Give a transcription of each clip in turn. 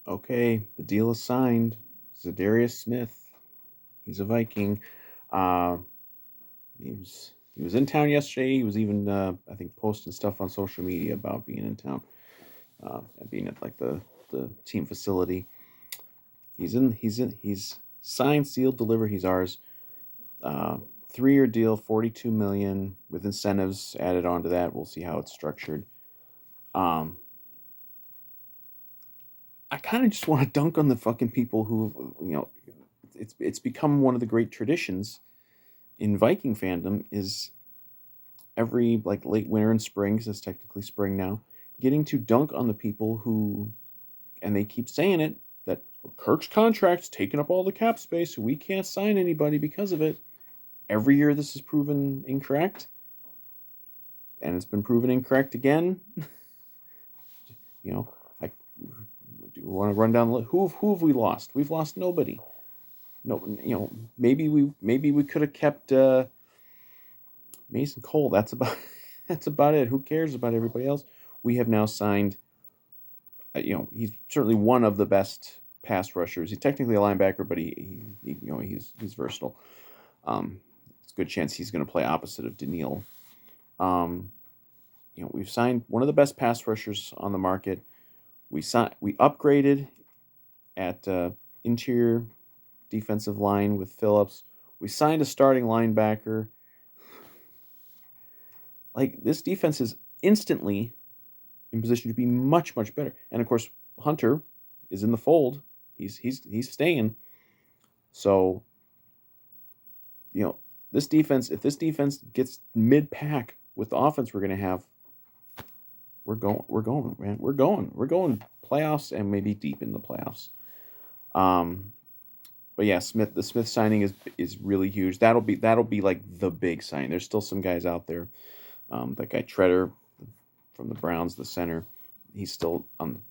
Okay, the deal is signed. Za'Darius Smith. He's a Viking. Uh, he was in town yesterday. He was even I think posting stuff on social media about being in town, and being at like the team facility. He's signed, sealed, delivered. He's ours. Uh, 3-year deal, 42 million with incentives added onto that. We'll see how it's structured. Um, I kind of just want to dunk on the fucking people who, it's become one of the great traditions in Viking fandom is every like late winter and spring, because it's technically spring now, getting to dunk on the people who, and they keep saying it, that Kirk's contract's taking up all the cap space, so we can't sign anybody because of it. Every year this is proven incorrect, and it's been proven incorrect again. You know, I do want to run down the list. Who have we lost? We've lost nobody. No, maybe we could have kept Mason Cole. That's about that's about it. Who cares about everybody else? We have now signed. He's certainly one of the best pass rushers. He's technically a linebacker, but he's versatile. It's a good chance he's going to play opposite of Daniil. Um, we've signed one of the best pass rushers on the market. We upgraded at interior defensive line with Phillips. We signed a starting linebacker. Like, this defense is instantly in position to be much much better. And of course, Hunter is in the fold. He's staying. So, this defense, if this defense gets mid pack with the offense we're going to have, we're going, man. We're going playoffs and maybe deep in the playoffs. Um, but yeah, the Smith signing is really huge. That'll be like the big sign. There's still some guys out there. That guy Treader from the Browns, the center, he's still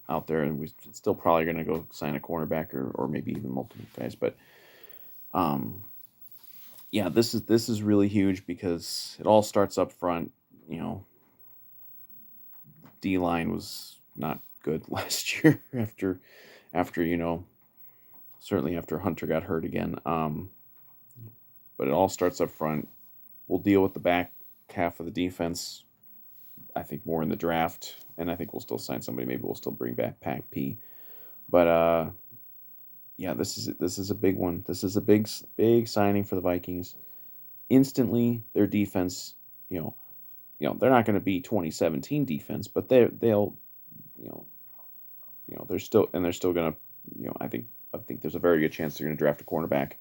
out there, and we're still probably going to go sign a cornerback or maybe even multiple guys. But um, yeah, this is really huge because it all starts up front. You know, D line was not good last year after certainly after Hunter got hurt again. But it all starts up front. We'll deal with the back half of the defense, I think, more in the draft, and I think we'll still sign somebody. Maybe we'll still bring back Pack P. But yeah, this is a big one. This is a big signing for the Vikings. Instantly, their defense, they're not going to be 2017 defense, but they'll, you know, they're still going to, I think there's a very good chance they're going to draft a cornerback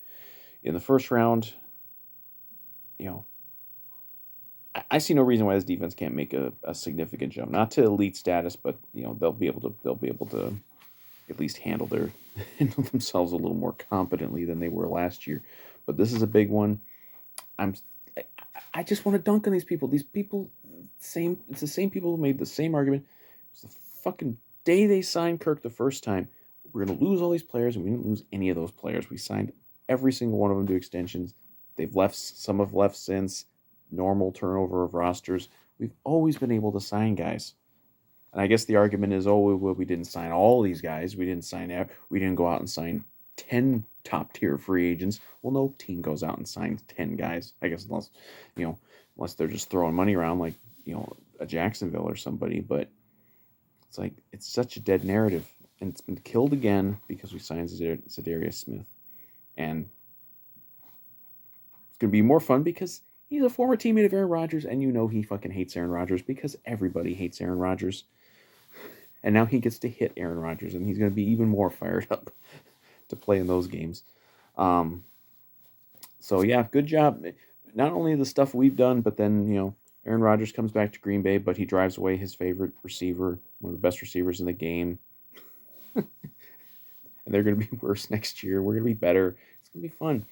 in the first round. You know, I see no reason why this defense can't make a significant jump, not to elite status, but they'll be able to at least handle themselves a little more competently than they were last year. But this is a big one. I'm I just want to dunk on these people. These people, it's the same people who made the same argument. It's the fucking day they signed Kirk the first time. We're gonna lose all these players, and we didn't lose any of those players. We signed every single one of them to extensions. They've left. Some have left since. Normal turnover of rosters. We've always been able to sign guys. And I guess the argument is, oh, well, we didn't sign all these guys. We didn't go out and sign 10 top tier free agents. Well, no team goes out and signs 10 guys. I guess unless they're just throwing money around like a Jacksonville or somebody. But it's like it's such a dead narrative, and it's been killed again because we signed Za'Darius Smith, and it's gonna be more fun because he's a former teammate of Aaron Rodgers, and he fucking hates Aaron Rodgers because everybody hates Aaron Rodgers. And now he gets to hit Aaron Rodgers, and he's going to be even more fired up to play in those games. Um, so yeah, good job. Not only the stuff we've done, but then Aaron Rodgers comes back to Green Bay, but he drives away his favorite receiver, one of the best receivers in the game, and they're going to be worse next year. We're going to be better. It's going to be fun.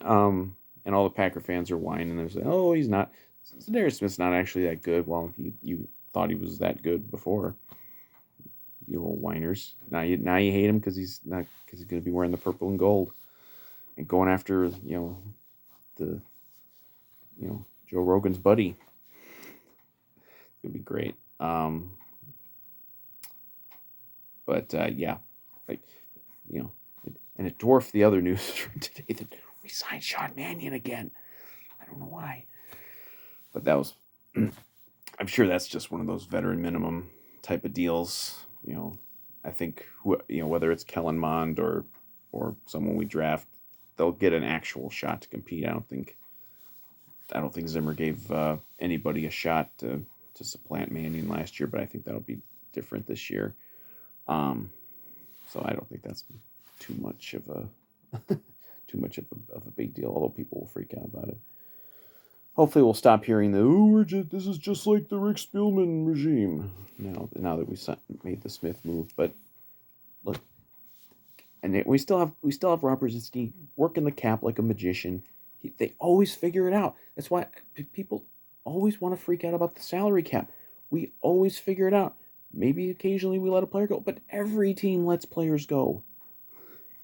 And all the Packer fans are whining. They're saying, "Oh, he's not. Darius Smith's not actually that good." Well, you thought he was that good before. You little whiners. Now you hate him because he's going to be wearing the purple and gold and going after the Joe Rogan's buddy. It's gonna be great. But yeah, Like, you know, and it dwarfed the other news from today that we signed Sean Mannion again. I don't know why, but that was. I'm sure that's just one of those veteran minimum type of deals. I think whether it's Kellen Mond or someone we draft, they'll get an actual shot to compete. I don't think Zimmer gave anybody a shot to supplant Manning last year, but I think that'll be different this year. So I don't think that's too much of a of a big deal. Although people will freak out about it. Hopefully, we'll stop hearing this is just like the Rick Spielman regime. Now that we made the Smith move, but look, and we still have Rob Brzezinski working the cap like a magician. They always figure it out. That's why people always want to freak out about the salary cap. We always figure it out. Maybe occasionally we let a player go, but every team lets players go.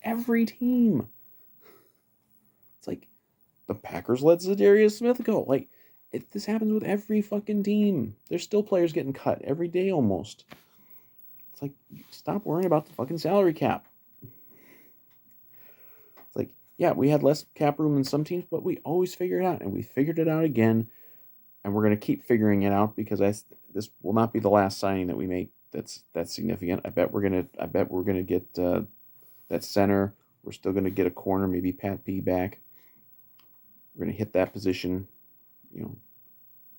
Every team. It's like the Packers let Za'Darius Smith go. Like, this happens with every fucking team. There's still players getting cut every day almost. It's like, stop worrying about the fucking salary cap. It's like, yeah, we had less cap room than some teams, but we always figure it out, and we figured it out again, and we're going to keep figuring it out because this will not be the last signing that we make that's significant. I bet we're gonna get that center. We're still gonna get a corner, maybe Pat P back. We're gonna hit that position,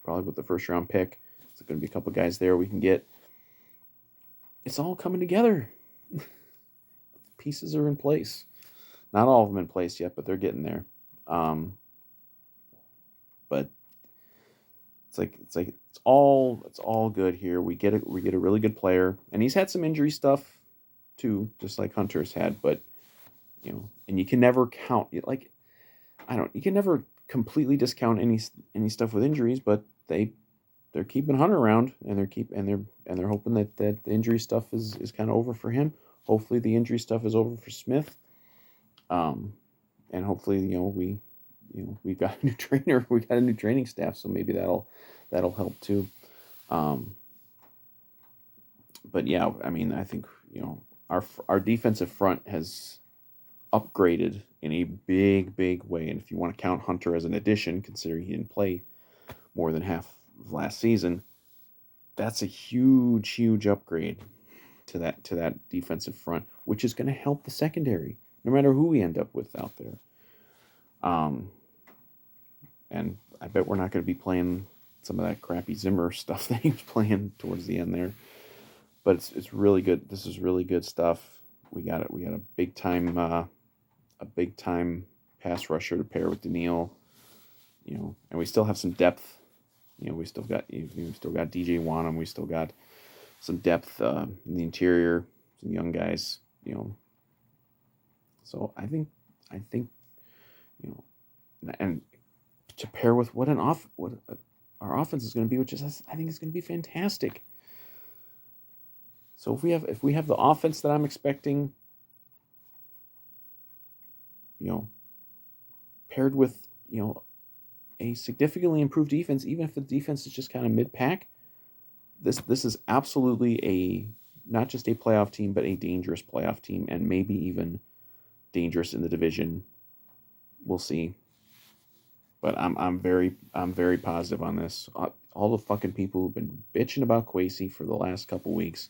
probably with the first round pick. There's going to be a couple guys there we can get. It's all coming together. Pieces are in place. Not all of them in place yet, but they're getting there. But it's all good here. We get a really good player, and he's had some injury stuff too, just like Hunter's had. But and you can never count you can never completely discount any stuff with injuries, but they're keeping Hunter around, and they're hoping that the injury stuff is kind of over for him. Hopefully the injury stuff is over for Smith. And hopefully we've got a new trainer, we got a new training staff, so maybe that'll help too. But yeah, I mean, I think our defensive front has upgraded in a big way, and if you want to count Hunter as an addition, considering he didn't play more than half of last season, that's a huge upgrade to that defensive front, which is going to help the secondary no matter who we end up with out there. And I bet we're not going to be playing some of that crappy Zimmer stuff that he was playing towards the end there. But it's really good. This is really good stuff. We got a big time pass rusher to pair with Daniil. And we still have some depth. We still got DJ Wanham. We still got some depth in the interior. Some young guys. So I think and to pair with what our offense is going to be, which is, I think, is going to be fantastic. So if we have the offense that I'm expecting, paired with a significantly improved defense, even if the defense is just kind of mid-pack, this is absolutely not just a playoff team, but a dangerous playoff team, and maybe even dangerous in the division. We'll see. But I'm very positive on this. All the fucking people who've been bitching about Kwesi for the last couple weeks,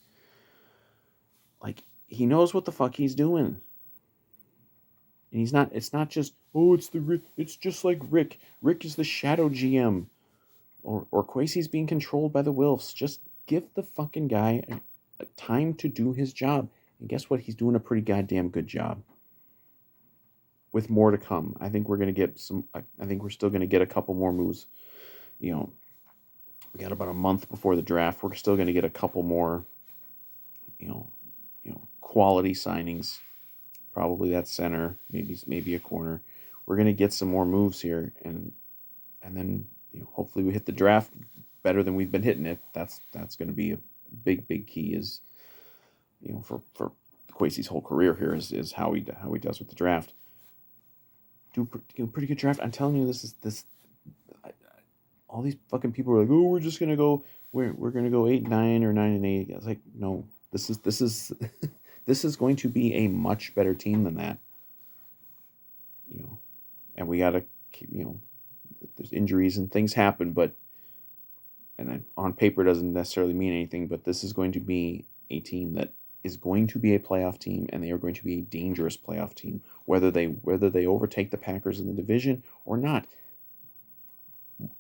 like, he knows what the fuck he's doing. And it's not just, it's just like Rick. Rick is the shadow GM. Or Kwesi's being controlled by the Wilfs. Just give the fucking guy a time to do his job. And guess what? He's doing a pretty goddamn good job. With more to come. I think we're going to get I think we're still going to get a couple more moves. We got about a month before the draft. We're still going to get a couple more, quality signings. Probably that center, maybe a corner. We're going to get some more moves here, and then hopefully we hit the draft better than we've been hitting it. That's going to be a big key. Is for Kwesi's whole career here is how he does with the draft. Do a pretty good draft. I'm telling you, all these fucking people are like, we're just gonna go, we're gonna go 8-9 or 9-8. I was like, no, this is This is going to be a much better team than that. And we got to, there's injuries and things happen, but, and on paper doesn't necessarily mean anything, but this is going to be a team that is going to be a playoff team, and they are going to be a dangerous playoff team, whether they overtake the Packers in the division or not.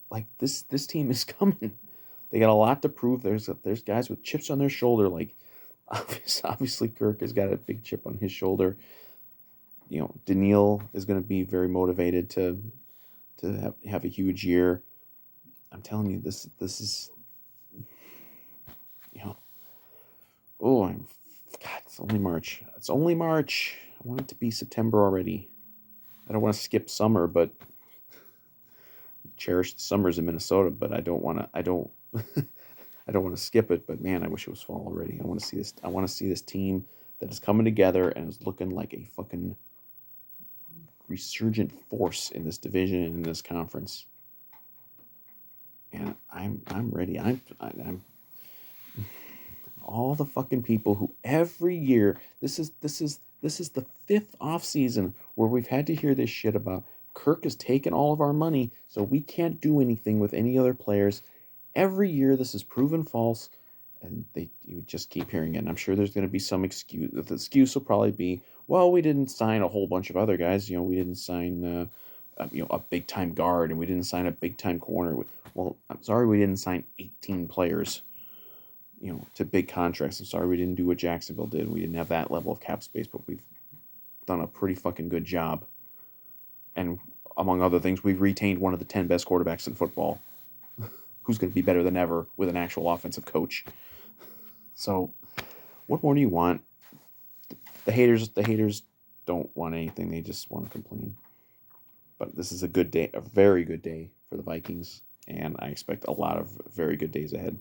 Like this team is coming. They got a lot to prove. There's guys with chips on their shoulder. Like obviously Kirk has got a big chip on his shoulder. Daniil is going to be very motivated to have a huge year. I'm telling you, this is, God, it's only March. It's only March. I want it to be September already. I don't want to skip summer, but cherish the summers in Minnesota, but I don't want to skip it, but man, I wish it was fall already. I want to see this team that is coming together and is looking like a fucking resurgent force in this division and in this conference. And I'm ready. I'm all the fucking people who every year, this is the fifth off season where we've had to hear this shit about Kirk has taken all of our money, so we can't do anything with any other players. Every year this is proven false, and you just keep hearing it. And I'm sure there's going to be some excuse. The excuse will probably be, well, we didn't sign a whole bunch of other guys. We didn't sign a big time guard, and we didn't sign a big time corner. Well, I'm sorry we didn't sign 18 players, to big contracts. I'm sorry we didn't do what Jacksonville did. We didn't have that level of cap space, but we've done a pretty fucking good job. And among other things, we've retained one of the 10 best quarterbacks in football, who's going to be better than ever with an actual offensive coach. So, what more do you want? The haters don't want anything. They just want to complain. But this is a good day, a very good day for the Vikings, and I expect a lot of very good days ahead.